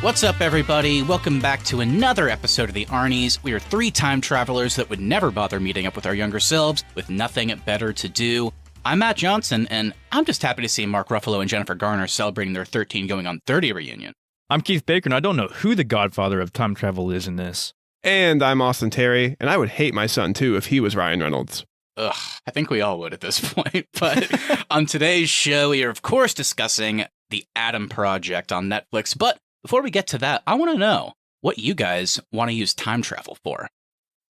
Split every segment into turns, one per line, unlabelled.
What's up, everybody? Welcome back to another episode of the Arnies. We are three time travelers that would never bother meeting up with our younger selves with nothing better to do. I'm Matt Johnson, and I'm just happy to see Mark Ruffalo and Jennifer Garner celebrating their 13 going on 30 reunion.
I'm Keith Baker, and I don't know who the godfather of time travel is in this.
And I'm Austin Terry, and I would hate my son, too, if he was Ryan Reynolds.
Ugh, I think we all would at this point. But on today's show, we are, of course, discussing The Adam Project on Netflix. But before we get to that, I want to know what you guys want to use time travel for.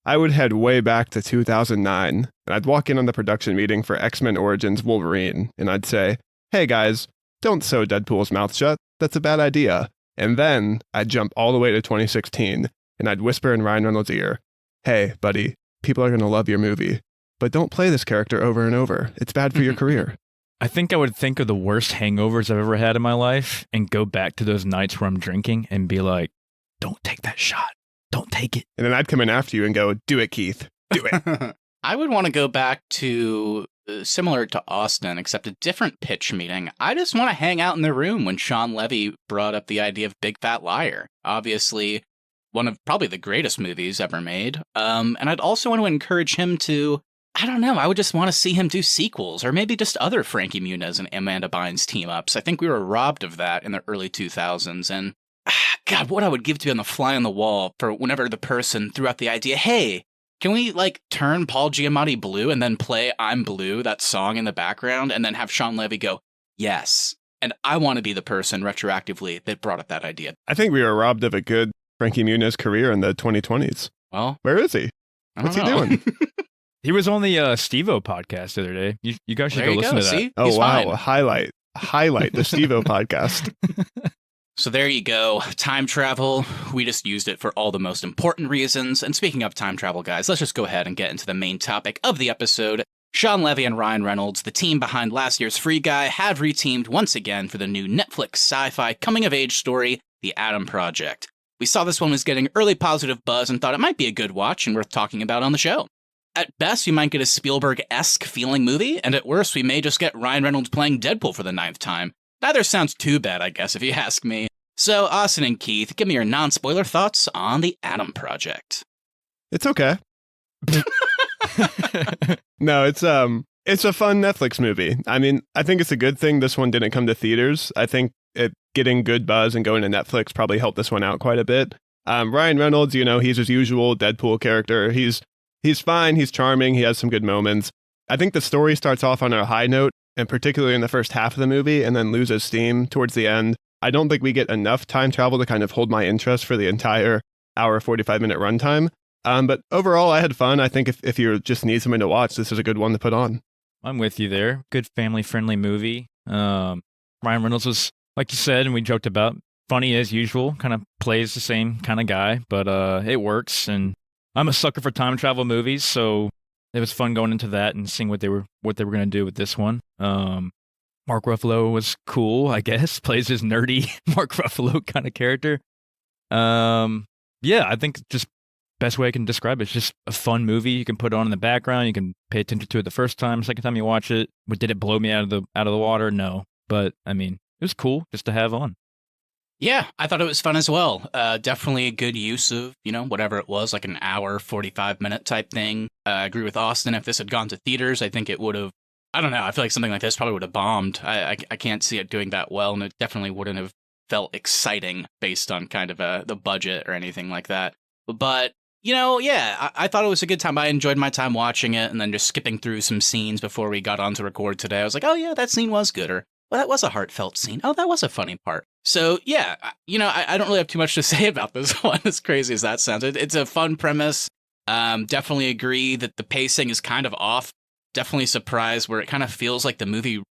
I would head way back to 2009, and I'd walk in on the production meeting for X-Men Origins Wolverine, and I'd say, hey guys, don't sew Deadpool's mouth shut, that's a bad idea. And then I'd jump all the way to 2016, and I'd whisper in Ryan Reynolds' ear, hey buddy, people are going to love your movie, but don't play this character over and over, it's bad for your career.
I think I would think of the worst hangovers I've ever had in my life and go back to those nights where I'm drinking and be like, don't take that shot. Don't take it.
And then I'd come in after you and go, do it, Keith. Do it.
I would want to go back to similar to Austin, except a different pitch meeting. I just want to hang out in the room when Shawn Levy brought up the idea of Big Fat Liar. Obviously, one of probably the greatest movies ever made. And I'd also want to encourage him to, I don't know, I would just want to see him do sequels, or maybe just other Frankie Muniz and Amanda Bynes team-ups. I think we were robbed of that in the early 2000s, and God, what I would give to be on the fly on the wall for whenever the person threw out the idea, hey, can we, turn Paul Giamatti blue and then play I'm Blue, that song in the background, and then have Shawn Levy go, yes. And I want to be the person retroactively that brought up that idea.
I think we were robbed of a good Frankie Muniz career in the 2020s.
Well,
where is he? What's he doing?
He was on the Steve-O podcast the other day. You guys should go listen to that.
See?
Oh,
He's
wow.
fine.
Highlight the Steve-O podcast.
So there you go. Time travel. We just used it for all the most important reasons. And speaking of time travel, guys, let's just go ahead and get into the main topic of the episode. Shawn Levy and Ryan Reynolds, the team behind last year's Free Guy, have reteamed once again for the new Netflix sci-fi coming-of-age story, The Adam Project. We saw this one was getting early positive buzz and thought it might be a good watch and worth talking about on the show. At best, we might get a Spielberg-esque feeling movie, and at worst, we may just get Ryan Reynolds playing Deadpool for the 9th time. Neither sounds too bad, I guess, if you ask me. So, Austin and Keith, give me your non-spoiler thoughts on The Adam Project.
It's okay. No, it's a fun Netflix movie. I mean, I think it's a good thing this one didn't come to theaters. I think it getting good buzz and going to Netflix probably helped this one out quite a bit. Ryan Reynolds, he's his usual Deadpool character. He's fine, he's charming, he has some good moments. I think the story starts off on a high note, and particularly in the first half of the movie, and then loses steam towards the end. I don't think we get enough time travel to kind of hold my interest for the entire hour, 45-minute runtime. But overall, I had fun. I think if you just need something to watch, this is a good one to put on.
I'm with you there. Good family-friendly movie. Ryan Reynolds was, like you said, and we joked about, funny as usual, kind of plays the same kind of guy, but it works. And I'm a sucker for time travel movies, so it was fun going into that and seeing what they were going to do with this one. Mark Ruffalo was cool, I guess. Plays his nerdy Mark Ruffalo kind of character. Yeah, I think just best way I can describe it. It's just a fun movie you can put on in the background. You can pay attention to it the first time, second time you watch it. But did it blow me out of the water? No. But I mean, it was cool just to have on.
Yeah, I thought it was fun as well. Definitely a good use of, whatever it was, like an hour, 45-minute type thing. I agree with Austin. If this had gone to theaters, I think it would have, I don't know, I feel like something like this probably would have bombed. I can't see it doing that well, and it definitely wouldn't have felt exciting based on kind of the budget or anything like that. But, I thought it was a good time. I enjoyed my time watching it, and then just skipping through some scenes before we got on to record today. I was like, oh yeah, that scene was good, or well, that was a heartfelt scene. Oh, that was a funny part. So, yeah, I don't really have too much to say about this one, as crazy as that sounds. It's a fun premise. Definitely agree that the pacing is kind of off. Definitely surprised where it kind of feels like the movie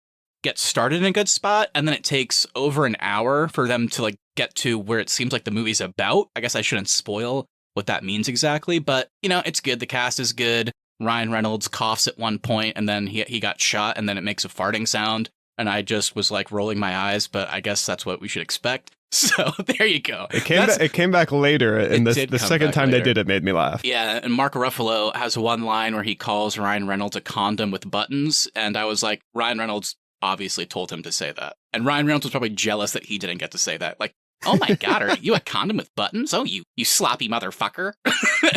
gets started in a good spot, and then it takes over an hour for them to get to where it seems like the movie's about. I guess I shouldn't spoil what that means exactly, but, it's good. The cast is good. Ryan Reynolds coughs at one point, and then he got shot, and then it makes a farting sound. And I just was rolling my eyes, but I guess that's what we should expect. So there you go.
It came back later, and the second time they did it made me laugh.
Yeah, and Mark Ruffalo has one line where he calls Ryan Reynolds a condom with buttons, and I was like, Ryan Reynolds obviously told him to say that. And Ryan Reynolds was probably jealous that he didn't get to say that. Oh my God, are you a condom with buttons? Oh, you sloppy motherfucker.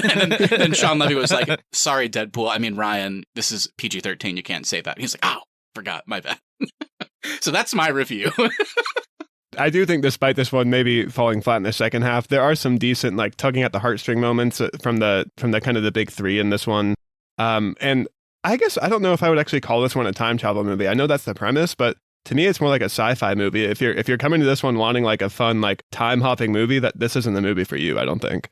And then Shawn Levy was like, sorry, Deadpool. I mean, Ryan, this is PG-13. You can't say that. He's like, oh, forgot. My bad. So that's my review.
I do think despite this one maybe falling flat in the second half, there are some decent like tugging at the heartstring moments from the kind of the big three in this one. And I guess I don't know if I would actually call this one a time travel movie. I know that's the premise, but to me it's more like a sci-fi movie. If you're coming to this one wanting like a fun like time hopping movie, that this isn't the movie for you, I don't think.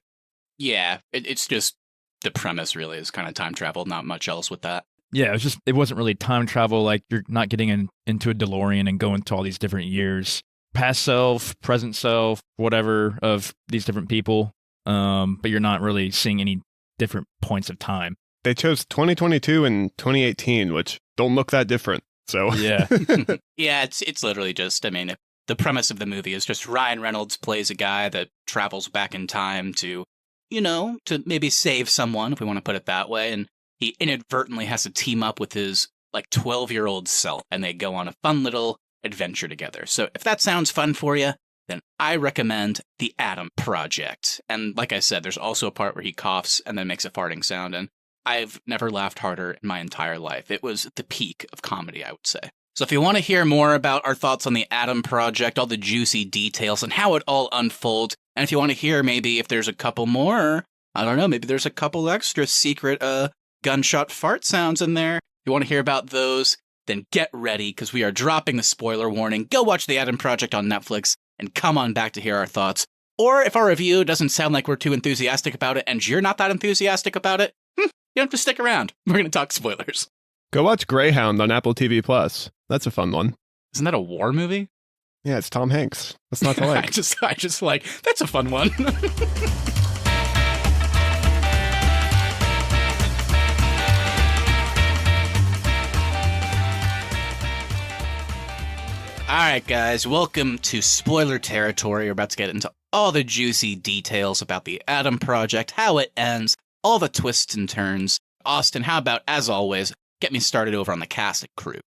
Yeah, it's just the premise really is kind of time travel, not much else with that.
Yeah, it wasn't really time travel. Like you're not getting into a DeLorean and going to all these different years, past self, present self, whatever of these different people. But you're not really seeing any different points of time.
They chose 2022 and 2018, which don't look that different. So
yeah,
yeah, it's literally just, I mean, the premise of the movie is just Ryan Reynolds plays a guy that travels back in time to, to maybe save someone, if we want to put it that way, and he inadvertently has to team up with his like 12-year-old self, and they go on a fun little adventure together. So if that sounds fun for you, then I recommend The Adam Project. And like I said, there's also a part where he coughs and then makes a farting sound, and I've never laughed harder in my entire life. It was the peak of comedy, I would say. So if you want to hear more about our thoughts on The Adam Project, all the juicy details and how it all unfolds, and if you want to hear maybe if there's a couple more, I don't know, maybe there's a couple extra secret gunshot fart sounds in there. If you want to hear about those, then get ready, because we are dropping the spoiler warning. Go watch The Adam Project on Netflix and come on back to hear our thoughts. Or if our review doesn't sound like we're too enthusiastic about it and you're not that enthusiastic about it, you don't have to stick around. We're going to talk spoilers.
Go watch Greyhound on Apple TV Plus. That's a fun one.
Isn't that a war movie?
Yeah, it's Tom Hanks. That's not to like.
I just like, that's a fun one. All right, guys, welcome to spoiler territory. We're about to get into all the juicy details about the Adam Project, how it ends, all the twists and turns. Austin, how about, as always, get me started over on the cast and crew?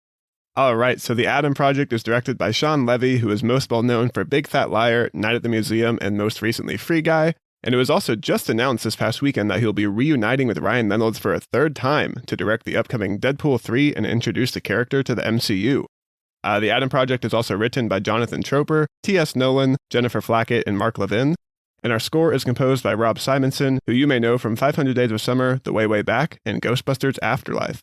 All right, so The Adam Project is directed by Shawn Levy, who is most well known for Big Fat Liar, Night at the Museum, and most recently Free Guy. And it was also just announced this past weekend that he'll be reuniting with Ryan Reynolds for a third time to direct the upcoming Deadpool 3 and introduce the character to the MCU. The Adam Project is also written by Jonathan Troper, T.S. Nolan, Jennifer Flackett, and Mark Levin. And our score is composed by Rob Simonson, who you may know from 500 Days of Summer, The Way, Way Back, and Ghostbusters Afterlife.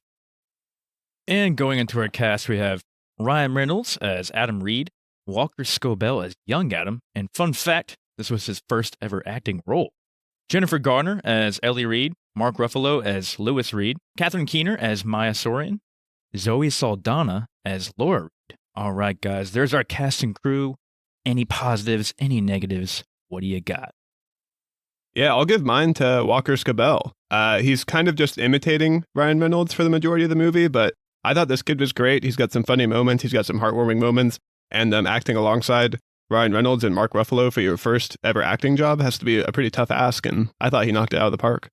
And going into our cast, we have Ryan Reynolds as Adam Reed, Walker Scobell as Young Adam, and fun fact, this was his first ever acting role. Jennifer Garner as Ellie Reed, Mark Ruffalo as Lewis Reed, Catherine Keener as Maya Soren, Zoe Saldana as Laura Reed. All right, guys, there's our cast and crew. Any positives, any negatives? What do you got?
Yeah, I'll give mine to Walker Scobell. He's kind of just imitating Ryan Reynolds for the majority of the movie, but I thought this kid was great. He's got some funny moments. He's got some heartwarming moments. And acting alongside Ryan Reynolds and Mark Ruffalo for your first ever acting job has to be a pretty tough ask, and I thought he knocked it out of the park.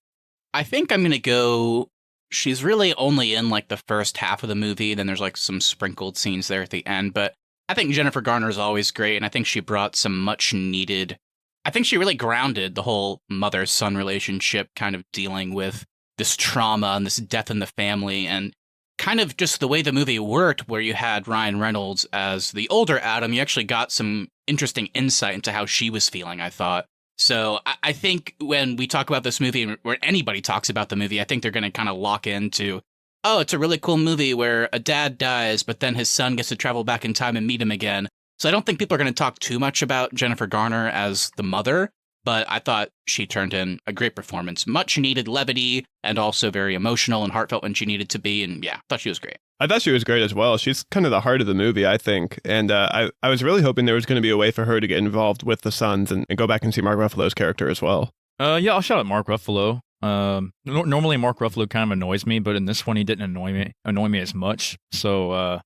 I think I'm going to go... She's really only in like the first half of the movie. Then there's like some sprinkled scenes there at the end. But I think Jennifer Garner is always great. And I think she brought some much needed. I think she really grounded the whole mother-son relationship, kind of dealing with this trauma and this death in the family. And kind of just the way the movie worked, where you had Ryan Reynolds as the older Adam, you actually got some interesting insight into how she was feeling, I thought. So I think when we talk about this movie, or anybody talks about the movie, I think they're going to kind of lock into, oh, it's a really cool movie where a dad dies, but then his son gets to travel back in time and meet him again. So I don't think people are going to talk too much about Jennifer Garner as the mother, but I thought she turned in a great performance. Much needed levity, and also very emotional and heartfelt when she needed to be. And yeah, I thought she was great.
I thought she was great as well. She's kind of the heart of the movie, I think. And I was really hoping there was going to be a way for her to get involved with the sons and go back and see Mark Ruffalo's character as well.
Yeah, I'll shout out Mark Ruffalo. Normally Mark Ruffalo kind of annoys me, but in this one he didn't annoy me as much. So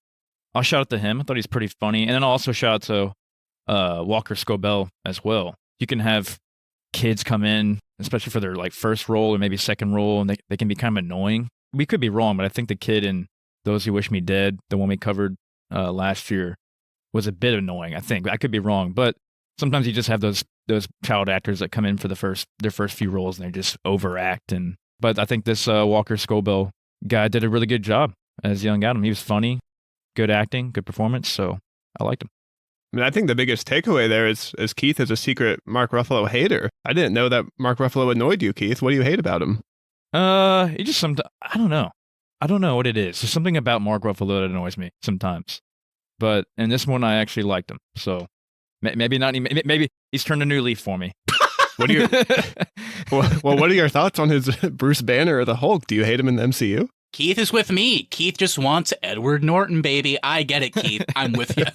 I'll shout out to him. I thought he's pretty funny. And then I'll also shout out to Walker Scobell as well. You can have kids come in, especially for their like first role or maybe second role, and they can be kind of annoying. We could be wrong, but I think the kid in Those Who Wish Me Dead, the one we covered last year, was a bit annoying, I think. I could be wrong, but sometimes you just have those child actors that come in for their first few roles and they just overact. But I think this Walker Scobell guy did a really good job as young Adam. He was funny, good acting, good performance. So I liked him.
I mean, I think the biggest takeaway there is Keith is a secret Mark Ruffalo hater. I didn't know that Mark Ruffalo annoyed you, Keith. What do you hate about him?
He just I don't know. I don't know what it is. There's something about Mark Ruffalo that annoys me sometimes. But in this one, I actually liked him. So maybe not. Maybe he's turned a new leaf for me.
What are your what are your thoughts on his Bruce Banner or the Hulk? Do you hate him in the MCU?
Keith is with me. Keith just wants Edward Norton, baby. I get it, Keith. I'm with you.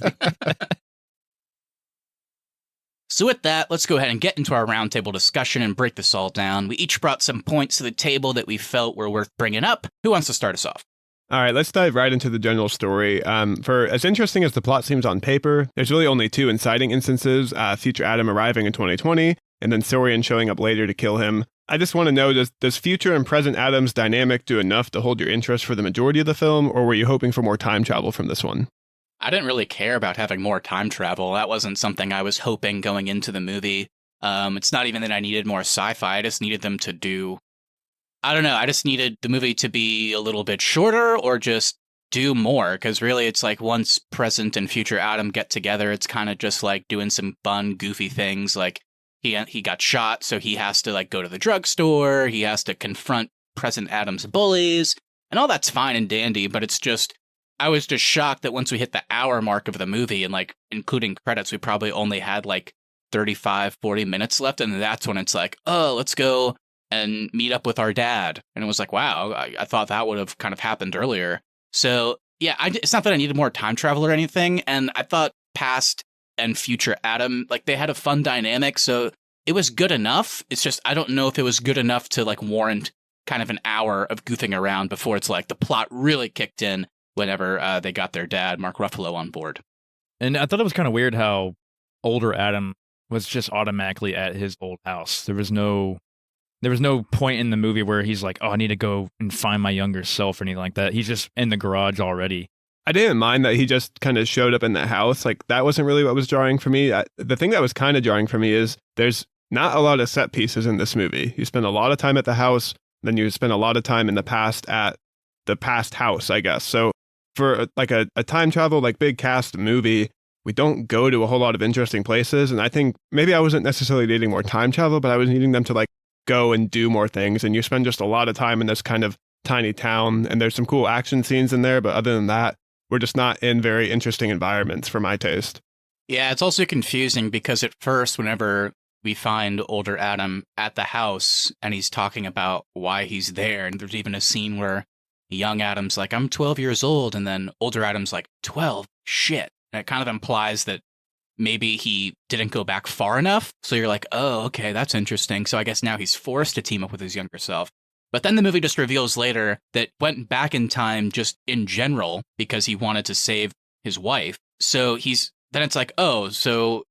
So with that, let's go ahead and get into our roundtable discussion and break this all down. We each brought some points to the table that we felt were worth bringing up. Who wants to start us off?
All right, let's dive right into the general story. For as interesting as the plot seems on paper, there's really only two inciting instances, future Adam arriving in 2020, and then Saurian showing up later to kill him. I just want to know, does future and present Adam's dynamic do enough to hold your interest for the majority of the film, or were you hoping for more time travel from this one?
I didn't really care about having more time travel. That wasn't something I was hoping going into the movie. It's not even that I needed more sci-fi. I just needed them to do... I don't know. I just needed the movie to be a little bit shorter or just do more. Because really, it's like once present and future Adam get together, it's kind of just like doing some fun, goofy things. Like he got shot, so he has to like go to the drugstore. He has to confront present Adam's bullies. And all that's fine and dandy, but it's just... I was just shocked that once we hit the hour mark of the movie and like including credits, we probably only had like 35, 40 minutes left. And that's when it's like, oh, let's go and meet up with our dad. And it was like, wow, I thought that would have kind of happened earlier. So yeah, it's not that I needed more time travel or anything. And I thought past and future Adam, like they had a fun dynamic. So it was good enough. It's just, I don't know if it was good enough to like warrant kind of an hour of goofing around before it's like the plot really kicked in. Whenever they got their dad, Mark Ruffalo, on board.
And I thought it was kind of weird how older Adam was just automatically at his old house. There was no point in the movie where he's like, oh, I need to go and find my younger self or anything like that. He's just in the garage already.
I didn't mind that he just kind of showed up in the house. Like, that wasn't really what was jarring for me. The thing that was kind of jarring for me is there's not a lot of set pieces in this movie. You spend a lot of time at the house, then you spend a lot of time in the past at the past house, I guess. So for like a time travel, like big cast movie, we don't go to a whole lot of interesting places. And I think maybe I wasn't necessarily needing more time travel, but I was needing them to like go and do more things. And you spend just a lot of time in this kind of tiny town, and there's some cool action scenes in there. But other than that, we're just not in very interesting environments for my taste.
Yeah, it's also confusing because at first, whenever we find older Adam at the house and he's talking about why he's there, and there's even a scene where young Adam's like, I'm 12 years old, and then older Adam's like, 12? Shit. And it kind of implies that maybe he didn't go back far enough. So you're like, oh, okay, that's interesting. So I guess now he's forced to team up with his younger self. But then the movie just reveals later that went back in time just in general because he wanted to save his wife. So then it's like, oh, so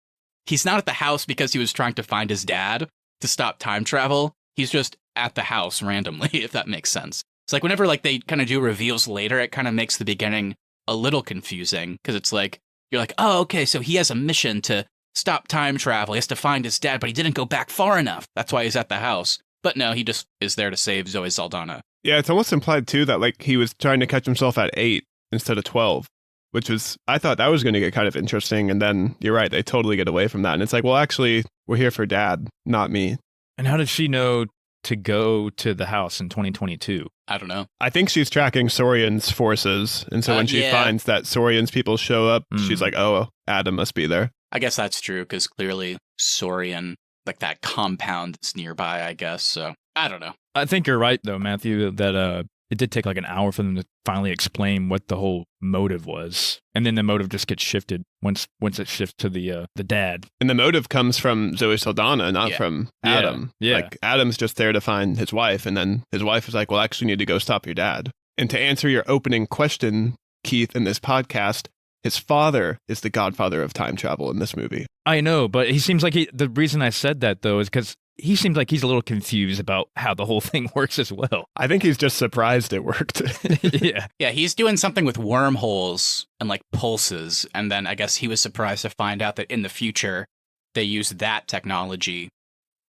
he's not at the house because he was trying to find his dad to stop time travel. He's just at the house randomly, if that makes sense. It's like whenever like they kind of do reveals later, it kind of makes the beginning a little confusing because it's like, you're like, oh, okay, so he has a mission to stop time travel. He has to find his dad, but he didn't go back far enough. That's why he's at the house. But no, he just is there to save Zoe Saldana.
Yeah, it's almost implied too that like he was trying to catch himself at 8 instead of 12, which was, I thought that was going to get kind of interesting. And then you're right, they totally get away from that. And it's like, well, actually, we're here for dad, not me.
And how did she know to go to the house in 2022?
I don't know.
I think she's tracking Saurian's forces. And so when she finds that Saurian's people show up, she's like, oh, Adam must be there.
I guess that's true because clearly Saurian, like that compound is nearby, I guess. So I don't know.
I think you're right, though, Matthew, that it did take like an hour for them to finally explain what the whole motive was. And then the motive just gets shifted once it shifts to the dad.
And the motive comes from Zoe Saldana, not from Adam.
Yeah.
Like, Adam's just there to find his wife. And then his wife is like, well, actually, you need to go stop your dad. And to answer your opening question, Keith, in this podcast, his father is the godfather of time travel in this movie.
I know, but he seems like the reason I said that, though, is because he seems like he's a little confused about how the whole thing works as well.
I think he's just surprised it worked.
Yeah.
Yeah, he's doing something with wormholes and like pulses. And then I guess he was surprised to find out that in the future, they used that technology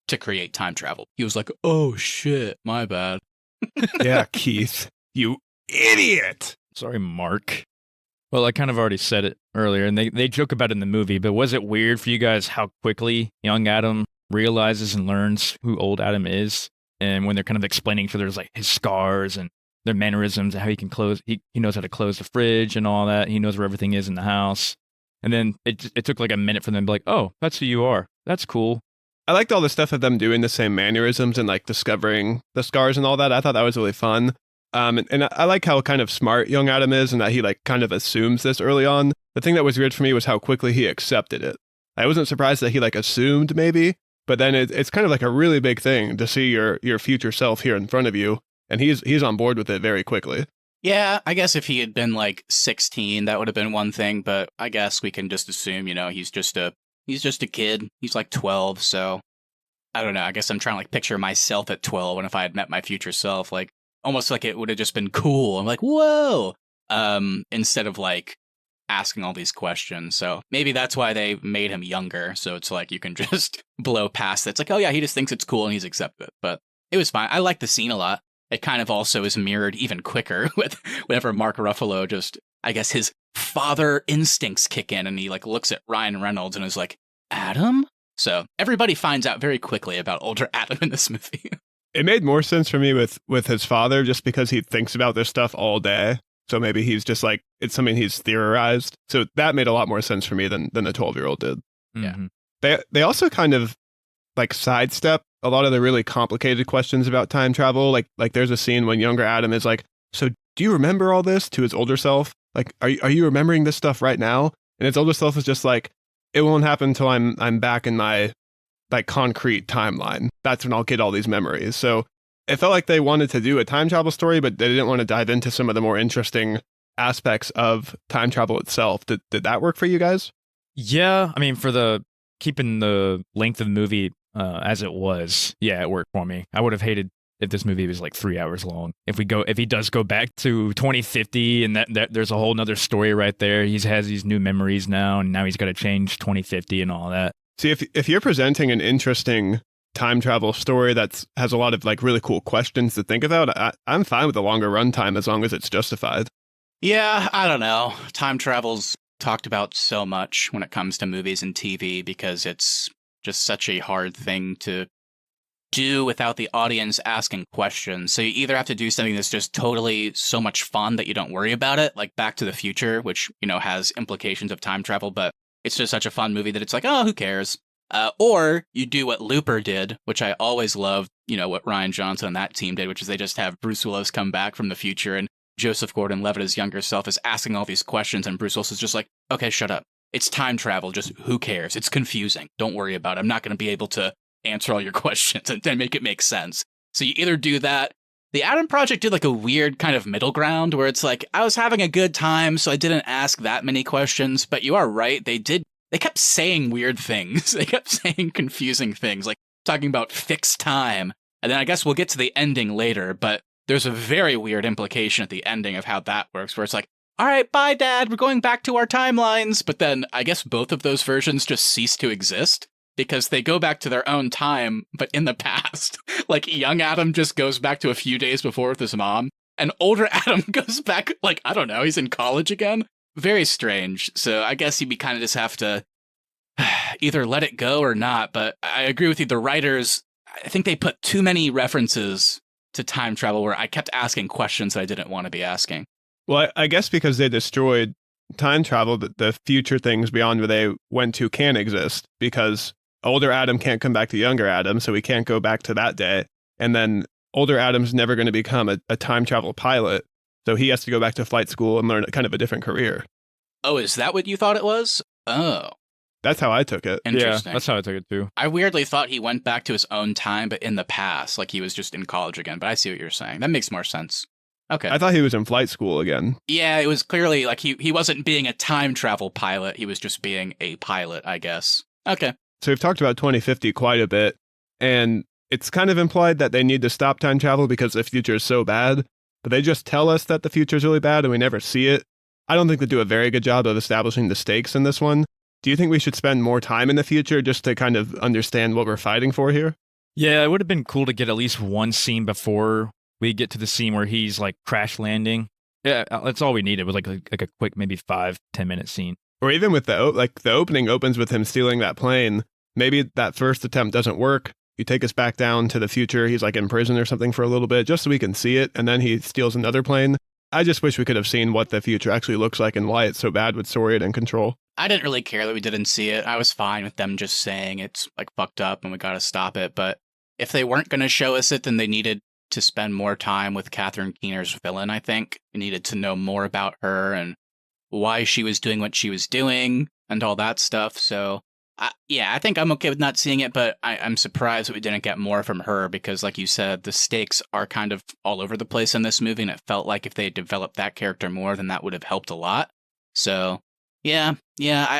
to create time travel. He was like, oh shit, my bad.
Yeah, Keith, you idiot.
Sorry, Mark. Well, I kind of already said it earlier, and they joke about it in the movie, but was it weird for you guys how quickly young Adam realizes and learns who old Adam is? And when they're kind of explaining each other's like his scars and their mannerisms and how he can close, he knows how to close the fridge and all that. He knows where everything is in the house. And then it took like a minute for them to be like, oh, that's who you are. That's cool.
I liked all the stuff of them doing the same mannerisms and like discovering the scars and all that. I thought that was really fun. And I like how kind of smart young Adam is and that he like kind of assumes this early on. The thing that was weird for me was how quickly he accepted it. I wasn't surprised that he like assumed maybe, but then it's kind of like a really big thing to see your future self here in front of you. And he's on board with it very quickly.
Yeah, I guess if he had been like 16, that would have been one thing, but I guess we can just assume, he's just a kid. He's like 12, so I don't know. I guess I'm trying to like picture myself at 12 and if I had met my future self, like almost like it would have just been cool. I'm like, whoa, instead of like asking all these questions. So maybe that's why they made him younger. So it's like you can just blow past it. It's like, oh yeah, he just thinks it's cool and he's accepted it. But it was fine. I like the scene a lot. It kind of also is mirrored even quicker with whenever Mark Ruffalo just, I guess his father instincts kick in and he like looks at Ryan Reynolds and is like, Adam? So everybody finds out very quickly about older Adam in this movie.
It made more sense for me with his father just because he thinks about this stuff all day. So maybe he's just like, it's something he's theorized. So that made a lot more sense for me than the 12-year-old did.
Mm-hmm.
Yeah. They also kind of like sidestep a lot of the really complicated questions about time travel. Like there's a scene when younger Adam is like, so do you remember all this to his older self? Like, are you remembering this stuff right now? And his older self is just like, it won't happen until I'm back in my like concrete timeline. That's when I'll get all these memories. So it felt like they wanted to do a time travel story, but they didn't want to dive into some of the more interesting aspects of time travel itself. Did that work for you guys?
Yeah, I mean, for the keeping the length of the movie as it was, yeah, it worked for me. I would have hated if this movie was like 3 hours long. If he does go back to 2050 and that there's a whole nother story right there. He has these new memories now, and now he's got to change 2050 and all that.
See, if you're presenting an interesting time travel story that has a lot of like really cool questions to think about, I'm fine with a longer runtime as long as it's justified.
Yeah, I don't know. Time travel's talked about so much when it comes to movies and TV because it's just such a hard thing to do without the audience asking questions. So you either have to do something that's just totally so much fun that you don't worry about it, like Back to the Future, which, has implications of time travel, but it's just such a fun movie that it's like, oh, who cares? Or you do what Looper did, which I always loved, what Rian Johnson and that team did, which is they just have Bruce Willis come back from the future and Joseph Gordon-Levitt, his younger self, is asking all these questions and Bruce Willis is just like, okay, shut up. It's time travel. Just who cares? It's confusing. Don't worry about it. I'm not going to be able to answer all your questions and then make it make sense. So you either do that. The Adam Project did like a weird kind of middle ground where it's like, I was having a good time, so I didn't ask that many questions, but you are right. They kept saying weird things. They kept saying confusing things, like talking about fixed time. And then I guess we'll get to the ending later, but there's a very weird implication at the ending of how that works, where it's like, all right, bye, Dad, we're going back to our timelines. But then I guess both of those versions just cease to exist because they go back to their own time, but in the past. Like, young Adam just goes back to a few days before with his mom, and older Adam goes back, like, I don't know, he's in college again. Very strange. So I guess you kind of just have to either let it go or not. But I agree with you. The writers, I think they put too many references to time travel where I kept asking questions that I didn't want to be asking.
Well, I guess because they destroyed time travel, the future things beyond where they went to can exist because older Adam can't come back to younger Adam, so he can't go back to that day. And then older Adam's never going to become a time travel pilot, so he has to go back to flight school and learn kind of a different career.
Oh, is that what you thought it was? Oh.
That's how I took it.
Interesting.
Yeah, that's how I took it too.
I weirdly thought he went back to his own time, but in the past, like he was just in college again. But I see what you're saying. That makes more sense. Okay.
I thought he was in flight school again.
Yeah, it was clearly like he wasn't being a time travel pilot. He was just being a pilot, I guess. Okay.
So we've talked about 2050 quite a bit, and it's kind of implied that they need to stop time travel because the future is so bad, but they just tell us that the future is really bad and we never see it. I don't think they do a very good job of establishing the stakes in this one. do you think we should spend more time in the future just to kind of understand what we're fighting for here?
Yeah, it would have been cool to get at least one scene before we get to the scene where he's like crash landing. Yeah, that's all we needed was like a quick maybe 5-10 minute scene.
Or even with the opening opens with him stealing that plane. Maybe that first attempt doesn't work. You take us back down to the future. He's like in prison or something for a little bit just so we can see it. And then he steals another plane. I just wish we could have seen what the future actually looks like and why it's so bad with Sorian and Control.
I didn't really care that we didn't see it. I was fine with them just saying it's like fucked up and we gotta stop it. But if they weren't going to show us it, then they needed to spend more time with Catherine Keener's villain, I think. We needed to know more about her and why she was doing what she was doing and all that stuff. So, I think I'm okay with not seeing it, but I'm surprised that we didn't get more from her because, like you said, the stakes are kind of all over the place in this movie, and it felt like if they had developed that character more, then that would have helped a lot. So, I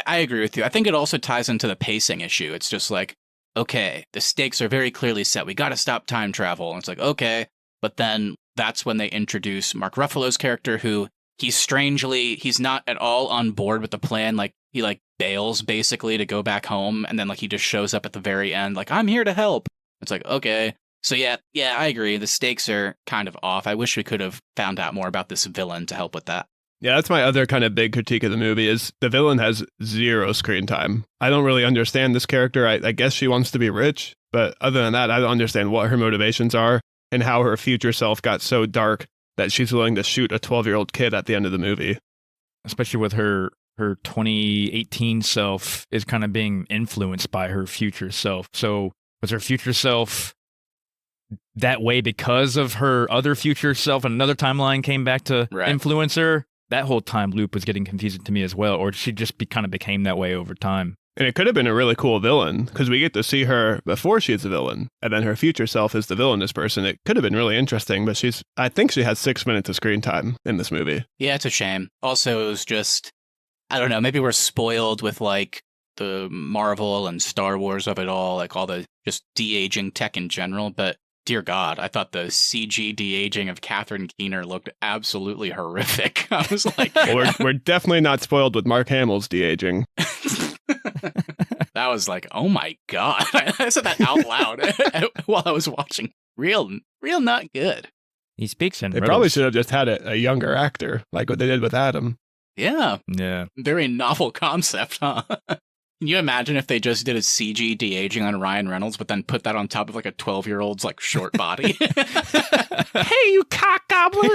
agree with you. I think it also ties into the pacing issue. It's just like, okay, the stakes are very clearly set. We got to stop time travel. And it's like, okay. But then that's when they introduce Mark Ruffalo's character, who he's not at all on board with the plan. Like, he like bails basically to go back home. And then like he just shows up at the very end, like, I'm here to help. It's like, okay. So yeah, I agree. The stakes are kind of off. I wish we could have found out more about this villain to help with that.
Yeah, that's my other kind of big critique of the movie is the villain has 0 screen time. I don't really understand this character. I guess she wants to be rich, but other than that, I don't understand what her motivations are and how her future self got so dark that she's willing to shoot a 12-year-old kid at the end of the movie.
Especially with her 2018 self is kind of being influenced by her future self. So was her future self that way because of her other future self and another timeline came back to influence her? That whole time loop was getting confusing to me as well, or she just kind of became that way over time.
And it could have been a really cool villain, because we get to see her before she's a villain, and then her future self is the villainous person. It could have been really interesting, but I think she has 6 minutes of screen time in this movie.
Yeah, it's a shame. Also, it was just, I don't know, maybe we're spoiled with like the Marvel and Star Wars of it all, like all the just de-aging tech in general, but dear God, I thought the CG de-aging of Catherine Keener looked absolutely horrific. I was like...
Well, we're definitely not spoiled with Mark Hamill's de-aging.
That was like, oh my God. I said that out loud while I was watching. Real not good.
He speaks in
They
riddles.
probably should have just had a younger actor, like what they did with Adam.
Yeah.
Yeah.
Very novel concept, huh? Can you imagine if they just did a CG de-aging on Ryan Reynolds, but then put that on top of like a 12-year-old's like short body? Hey, you cock gobbler!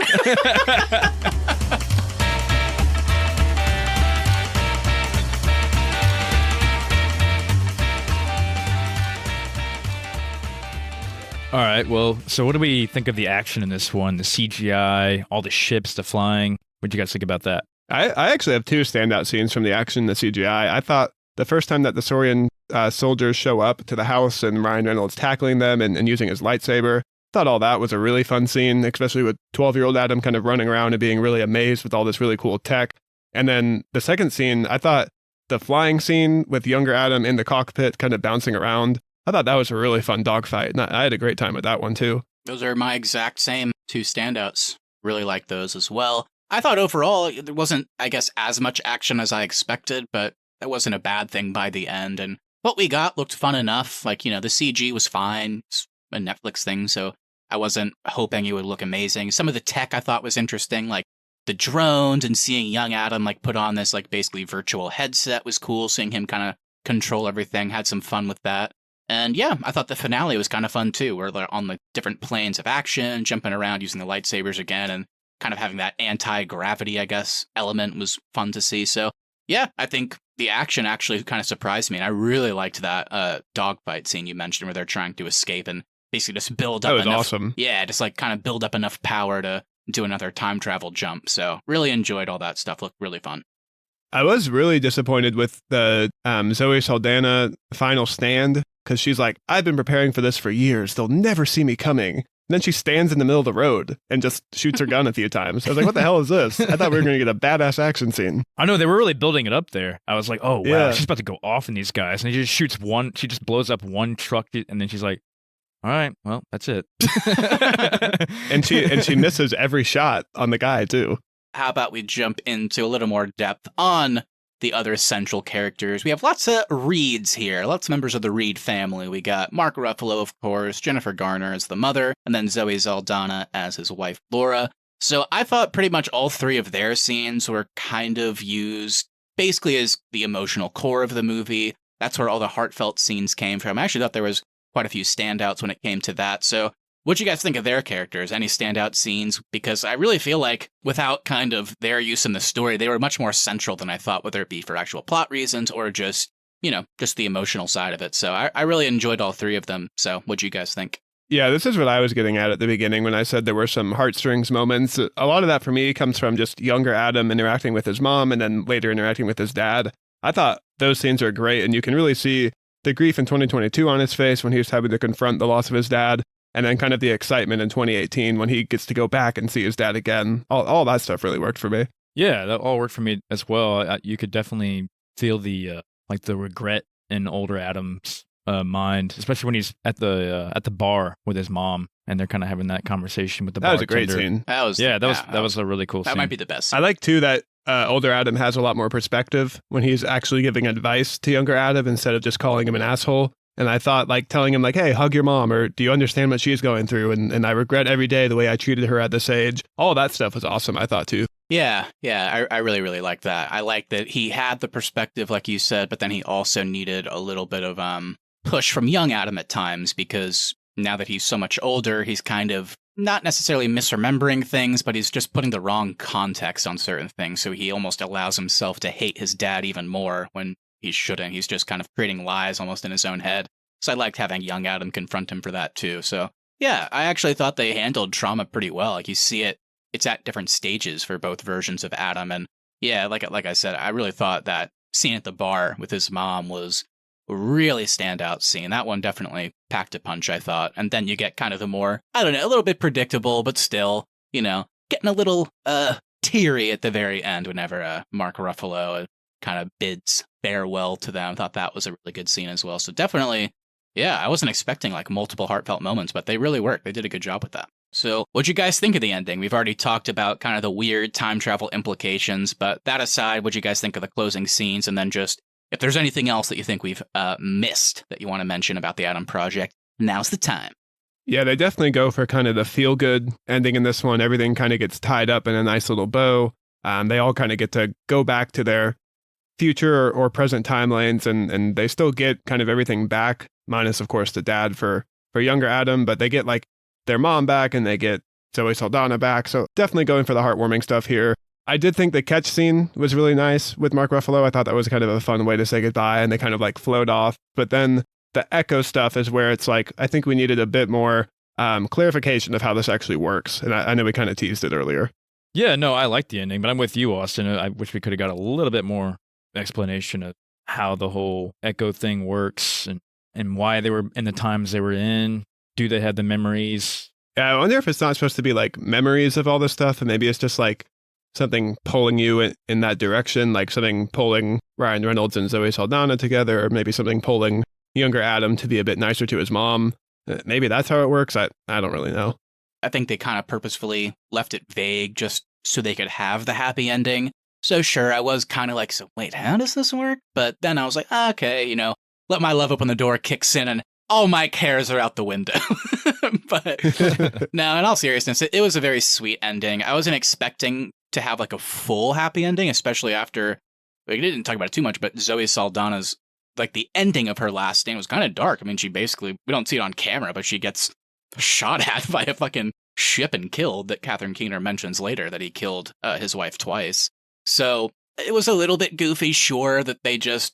All right, well, so what do we think of the action in this one? The CGI, all the ships, the flying. What do you guys think about that?
I actually have 2 standout scenes from the action and the CGI. I thought the first time that the Sorian soldiers show up to the house and Ryan Reynolds tackling them and using his lightsaber, thought all that was a really fun scene, especially with 12-year-old Adam kind of running around and being really amazed with all this really cool tech. And then the second scene, I thought the flying scene with younger Adam in the cockpit kind of bouncing around, I thought that was a really fun dogfight. And I had a great time with that one too.
Those are my exact same 2 standouts. Really like those as well. I thought overall there wasn't, I guess, as much action as I expected, but that wasn't a bad thing by the end. And what we got looked fun enough. Like, the CG was fine. It's a Netflix thing, so I wasn't hoping it would look amazing. Some of the tech I thought was interesting, like the drones and seeing young Adam like put on this like basically virtual headset was cool. Seeing him kind of control everything, had some fun with that. And yeah, I thought the finale was kind of fun too, where they're on the different planes of action, jumping around using the lightsabers again, and kind of having that anti-gravity, I guess, element was fun to see. So yeah, I think the action actually kind of surprised me, and I really liked that dogfight scene you mentioned where they're trying to escape and basically just build up
enough. That was
enough,
awesome.
Yeah, just like kind of build up enough power to do another time travel jump. So really enjoyed all that stuff. Looked really fun.
I was really disappointed with the Zoe Saldana final stand, because she's like, I've been preparing for this for years. They'll never see me coming. And then she stands in the middle of the road and just shoots her gun a few times. I was like, what the hell is this? I thought we were going to get a badass action scene.
I know, they were really building it up there. I was like, oh, wow,
Yeah.
she's about to go off in these guys. And she just shoots one, she just blows up one truck, and then she's like, all right, well, that's it.
And she misses every shot on the guy, too.
How about we jump into a little more depth on the other central characters. We have lots of Reeds here, lots of members of the Reed family. We got Mark Ruffalo, of course, Jennifer Garner as the mother, and then Zoe Saldana as his wife, Laura. So I thought pretty much all three of their scenes were kind of used basically as the emotional core of the movie. That's where all the heartfelt scenes came from. I actually thought there was quite a few standouts when it came to that. So what'd you guys think of their characters? Any standout scenes? Because I really feel like without kind of their use in the story, they were much more central than I thought, whether it be for actual plot reasons or just, just the emotional side of it. So I really enjoyed all three of them. So what'd you guys think?
Yeah, this is what I was getting at the beginning when I said there were some heartstrings moments. A lot of that for me comes from just younger Adam interacting with his mom and then later interacting with his dad. I thought those scenes are great, and you can really see the grief in 2022 on his face when he was having to confront the loss of his dad, and then kind of the excitement in 2018 when he gets to go back and see his dad again. All that stuff really worked for me.
Yeah, that all worked for me as well. You could definitely feel the regret in older Adam's mind, especially when he's at the bar with his mom and they're kind of having that conversation with the bartender.
That was a great scene.
That was a really cool scene.
That might be the best scene.
I like too that older Adam has a lot more perspective when he's actually giving advice to younger Adam instead of just calling him an asshole. And I thought telling him hey, hug your mom, or do you understand what she's going through? And I regret every day the way I treated her at this age. All that stuff was awesome, I thought too.
Yeah, I really, really like that. I like that he had the perspective, like you said, but then he also needed a little bit of push from young Adam at times, because now that he's so much older, he's kind of not necessarily misremembering things, but he's just putting the wrong context on certain things. So he almost allows himself to hate his dad even more when he shouldn't. He's just kind of creating lies almost in his own head. So I liked having young Adam confront him for that too. So yeah, I actually thought they handled trauma pretty well. Like you see it's at different stages for both versions of Adam. And yeah, like I said, I really thought that scene at the bar with his mom was a really standout scene. That one definitely packed a punch, I thought. And then you get kind of the more, I don't know, a little bit predictable, but still, getting a little teary at the very end whenever Mark Ruffalo kind of bids farewell to them. I thought that was a really good scene as well. So definitely, yeah, I wasn't expecting multiple heartfelt moments, but they really worked. They did a good job with that. So what'd you guys think of the ending? We've already talked about kind of the weird time travel implications, but that aside, what'd you guys think of the closing scenes? And then just, if there's anything else that you think we've missed that you want to mention about the Adam Project, now's the time.
Yeah, they definitely go for kind of the feel-good ending in this one. Everything kind of gets tied up in a nice little bow. They all kind of get to go back to their future or present timelines, and they still get kind of everything back, minus, of course, the dad for younger Adam, but they get their mom back and they get Zoe Saldana back. So definitely going for the heartwarming stuff here. I did think the catch scene was really nice with Mark Ruffalo. I thought that was kind of a fun way to say goodbye, and they kind of float off. But then the Echo stuff is where it's I think we needed a bit more clarification of how this actually works. And I know we kind of teased it earlier.
Yeah, no, I like the ending, but I'm with you, Austin. I wish we could have got a little bit more explanation of how the whole Echo thing works and why they were in the times they were in. Do they have the memories?
Yeah, I wonder if it's not supposed to be memories of all this stuff, and maybe it's just something pulling you in that direction, something pulling Ryan Reynolds and Zoe Saldana together, or maybe something pulling younger Adam to be a bit nicer to his mom. Maybe that's how it works. I don't really know.
I think they kind of purposefully left it vague just so they could have the happy ending. So sure, I was kind of so wait, how does this work? But then I was okay, let my love open the door kicks in and all my cares are out the window. But no, in all seriousness, it was a very sweet ending. I wasn't expecting to have a full happy ending, especially after, we didn't talk about it too much, but Zoe Saldana's, the ending of her last stand was kind of dark. I mean, she basically, we don't see it on camera, but she gets shot at by a fucking ship and killed, that Catherine Keener mentions later, that he killed his wife twice. So it was a little bit goofy, sure, that they just,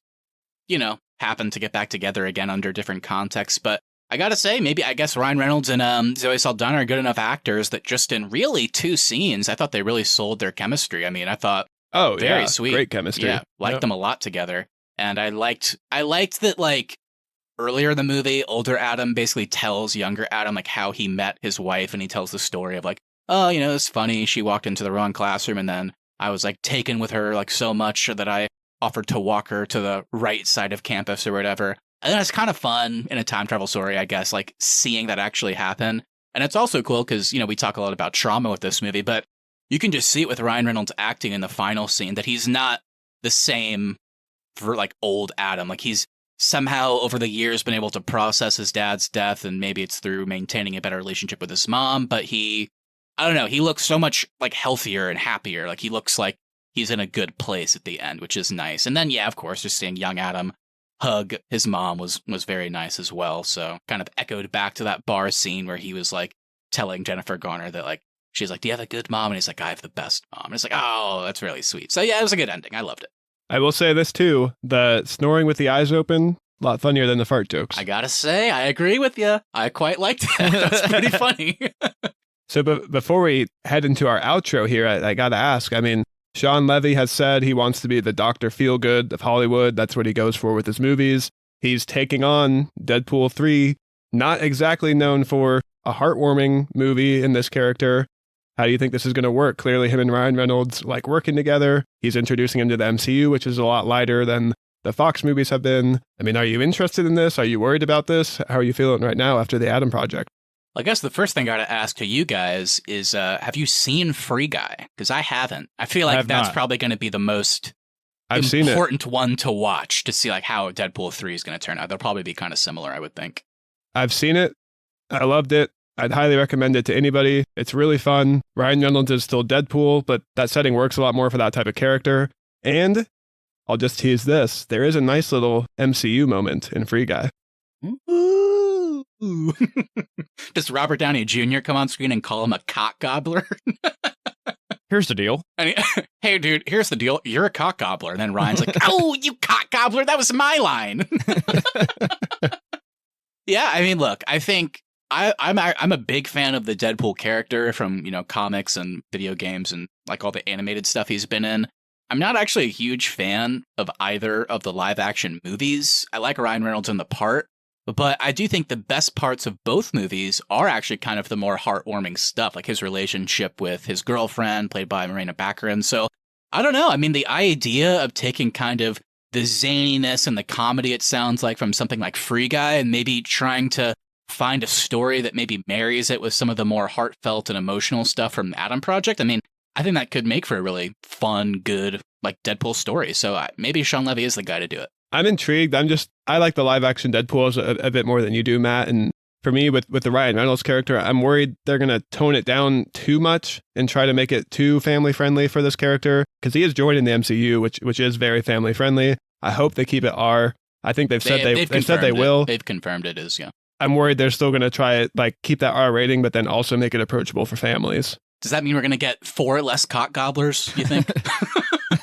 happened to get back together again under different contexts. But I gotta say, I guess Ryan Reynolds and Zoe Saldana are good enough actors that just in really 2 scenes, I thought they really sold their chemistry. I mean, I thought, very sweet.
Great chemistry.
Yeah, liked them a lot together. And I liked that, earlier in the movie, older Adam basically tells younger Adam, how he met his wife, and he tells the story of, it's funny, she walked into the wrong classroom, and then I was, taken with her, so much that I offered to walk her to the right side of campus or whatever. And it's kind of fun in a time travel story, I guess, seeing that actually happen. And it's also cool because, we talk a lot about trauma with this movie, but you can just see it with Ryan Reynolds acting in the final scene that he's not the same for like old Adam. Like he's somehow over the years been able to process his dad's death, and maybe it's through maintaining a better relationship with his mom, but I don't know, he looks so much like healthier and happier. Like he looks like he's in a good place at the end, which is nice. And then, yeah, of course, just seeing young Adam hug his mom was very nice as well. So kind of echoed back to that bar scene where he was like telling Jennifer Garner that like, she's like, do you have a good mom? And he's like, I have the best mom. And it's like, oh, that's really sweet. So yeah, it was a good ending. I loved it.
I will say this too, the snoring with the eyes open, a lot funnier than the fart jokes.
I gotta say, I agree with you. I quite liked it. That's pretty funny.
So before we head into our outro here, I gotta ask, I mean, Shawn Levy has said he wants to be the Dr. Feelgood of Hollywood. That's what he goes for with his movies. He's taking on Deadpool 3, not exactly known for a heartwarming movie in this character. How do you think this is going to work? Clearly, him and Ryan Reynolds like working together. He's introducing him to the MCU, which is a lot lighter than the Fox movies have been. I mean, are you interested in this? Are you worried about this? How are you feeling right now after the Adam Project?
I guess the first thing I got to ask to you guys is, have you seen Free Guy? Because I haven't. I feel like that's probably going to be the most important one to watch to see like how Deadpool 3 is going to turn out. They'll probably be kind of similar, I would think.
I've seen it. I loved it. I'd highly recommend it to anybody. It's really fun. Ryan Reynolds is still Deadpool, but that setting works a lot more for that type of character. And I'll just tease this. There is a nice little MCU moment in Free Guy.
Ooh. Does Robert Downey Jr. come on screen and call him a cock gobbler?
Here's the deal.
Hey, dude, here's the deal. You're a cock gobbler. And then Ryan's like, oh, you cock gobbler. That was my line. Yeah, I mean, look, I think I'm a big fan of the Deadpool character from, comics and video games and like all the animated stuff he's been in. I'm not actually a huge fan of either of the live action movies. I like Ryan Reynolds in the part, but I do think the best parts of both movies are actually kind of the more heartwarming stuff, like his relationship with his girlfriend, played by Morena Baccarin. So I don't know. I mean, the idea of taking kind of the zaniness and the comedy, it sounds like, from something like Free Guy and maybe trying to find a story that maybe marries it with some of the more heartfelt and emotional stuff from the Adam Project. I mean, I think that could make for a really fun, good, like Deadpool story. So maybe Shawn Levy is the guy to do it.
I'm intrigued. I like the live action Deadpool a bit more than you do, Matt. And for me, with the Ryan Reynolds character, I'm worried they're going to tone it down too much and try to make it too family friendly for this character, because he is joining the MCU, which is very family friendly. I hope they keep it R. I think they've said they will.
They've confirmed it is, yeah.
I'm worried they're still going to try it, like keep that R rating, but then also make it approachable for families.
Does that mean we're going to get 4 less cock gobblers, you think?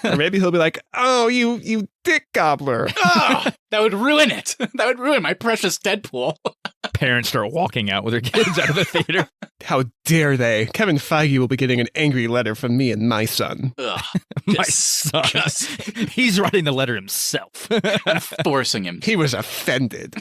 Or maybe he'll be like, oh, you dick gobbler.
Oh, that would ruin it. That would ruin my precious Deadpool.
Parents start walking out with their kids out of the theater.
How dare they? Kevin Feige will be getting an angry letter from me and my son.
Ugh,
my son. He's writing the letter himself.
I'm forcing him.
He was offended.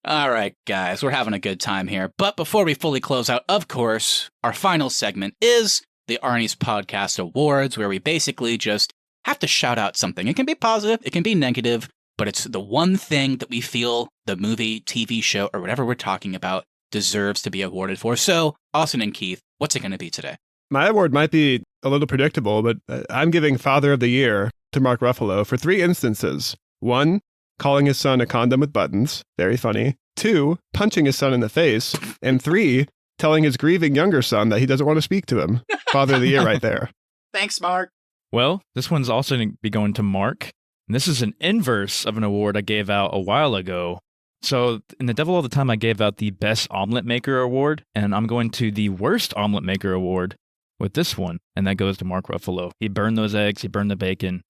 All right, guys, we're having a good time here. But before we fully close out, of course, our final segment is the Arnies Podcast Awards, where we basically just have to shout out something. It can be positive, it can be negative, but it's the one thing that we feel the movie, TV show, or whatever we're talking about deserves to be awarded for. So, Austin and Keith, what's it going to be today?
My award might be a little predictable, but I'm giving Father of the Year to Mark Ruffalo for 3 instances. 1, calling his son a condom with buttons. Very funny. 2, punching his son in the face. And 3, telling his grieving younger son that he doesn't want to speak to him. Father of the Year right there.
Thanks, Mark.
Well, this one's also going to be going to Mark. And this is an inverse of an award I gave out a while ago. So in The Devil All the Time, I gave out the Best Omelet Maker Award. And I'm going to the Worst Omelet Maker Award with this one. And that goes to Mark Ruffalo. He burned those eggs. He burned the bacon.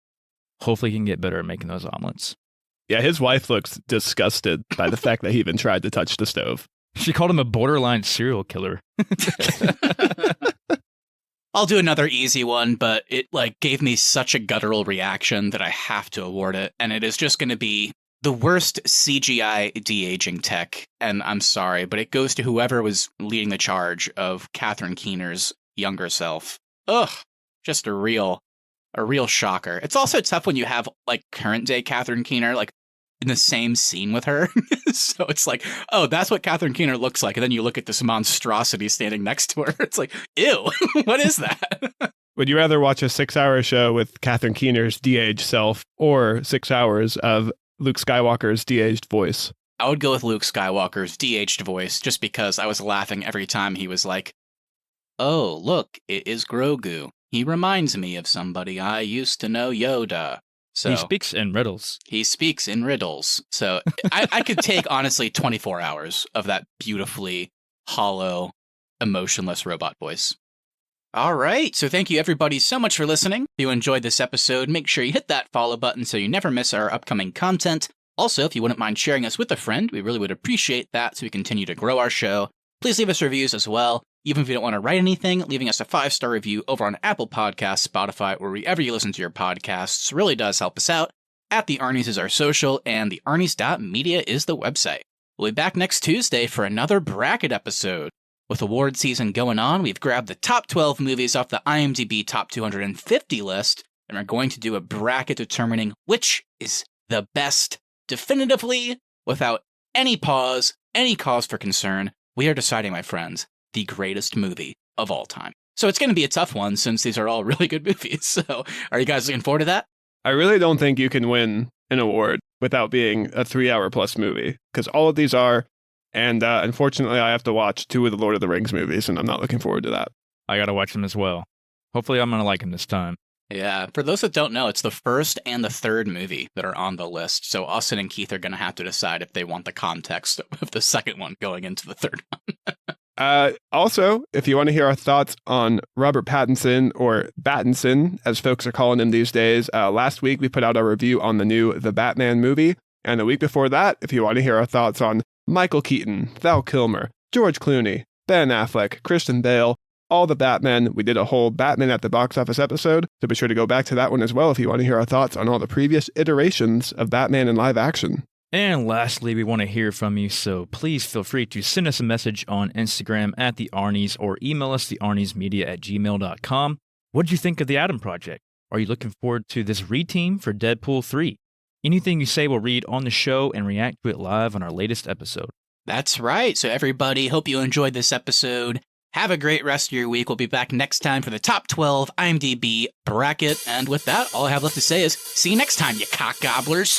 Hopefully he can get better at making those omelets.
Yeah, his wife looks disgusted by the fact that he even tried to touch the stove.
She called him a borderline serial killer.
I'll do another easy one, but it gave me such a guttural reaction that I have to award it. And it is just going to be the worst CGI de-aging tech. And I'm sorry, but it goes to whoever was leading the charge of Catherine Keener's younger self. Ugh, just a real shocker. It's also tough when you have current day Catherine Keener in the same scene with her. So it's like, oh, that's what Catherine Keener looks like. And then you look at this monstrosity standing next to her. It's like, ew, what is that?
Would you rather watch a 6-hour show with Catherine Keener's de-aged self or 6 hours of Luke Skywalker's de-aged voice?
I would go with Luke Skywalker's de-aged voice just because I was laughing every time he was like, "Oh, look, it is Grogu. He reminds me of somebody I used to know, Yoda." So
He speaks in riddles.
He speaks in riddles. So I could take, honestly, 24 hours of that beautifully hollow, emotionless robot voice. All right, so thank you everybody so much for listening. If you enjoyed this episode, make sure you hit that follow button so you never miss our upcoming content. Also, if you wouldn't mind sharing us with a friend, we really would appreciate that so we continue to grow our show. Please leave us reviews as well. Even if you don't want to write anything, leaving us a 5-star review over on Apple Podcasts, Spotify, or wherever you listen to your podcasts really does help us out. At the Arnies is our social, and the Arnies.media is the website. We'll be back next Tuesday for another bracket episode. With award season going on, we've grabbed the top 12 movies off the IMDb Top 250 list, and we're going to do a bracket determining which is the best, definitively, without any pause, any cause for concern. We are deciding, my friends, the greatest movie of all time. So it's going to be a tough one since these are all really good movies. So are you guys looking forward to that?
I really don't think you can win an award without being a 3-hour plus movie, because all of these are, and unfortunately I have to watch 2 of the Lord of the Rings movies, and I'm not looking forward to that.
I got to watch them as well. Hopefully I'm going to like them this time.
Yeah, for those that don't know, it's the first and the third movie that are on the list. So Austin and Keith are going to have to decide if they want the context of the second one going into the third one.
Also, if you want to hear our thoughts on Robert Pattinson, or Battinson, as folks are calling him these days, last week we put out a review on the new The Batman movie. And the week before that, if you want to hear our thoughts on Michael Keaton, Val Kilmer, George Clooney, Ben Affleck, Christian Bale, all the Batmen, we did a whole Batman at the box office episode, so be sure to go back to that one as well if you want to hear our thoughts on all the previous iterations of Batman in live action.
And lastly, we want to hear from you, so please feel free to send us a message on Instagram at the Arnies or email us thearniesmedia@gmail.com. What did you think of the Adam Project? Are you looking forward to this reteam for Deadpool 3? Anything you say we'll read on the show and react to it live on our latest episode.
That's right. So everybody, hope you enjoyed this episode. Have a great rest of your week. We'll be back next time for the top 12 IMDb bracket. And with that, all I have left to say is see you next time, you cock gobblers.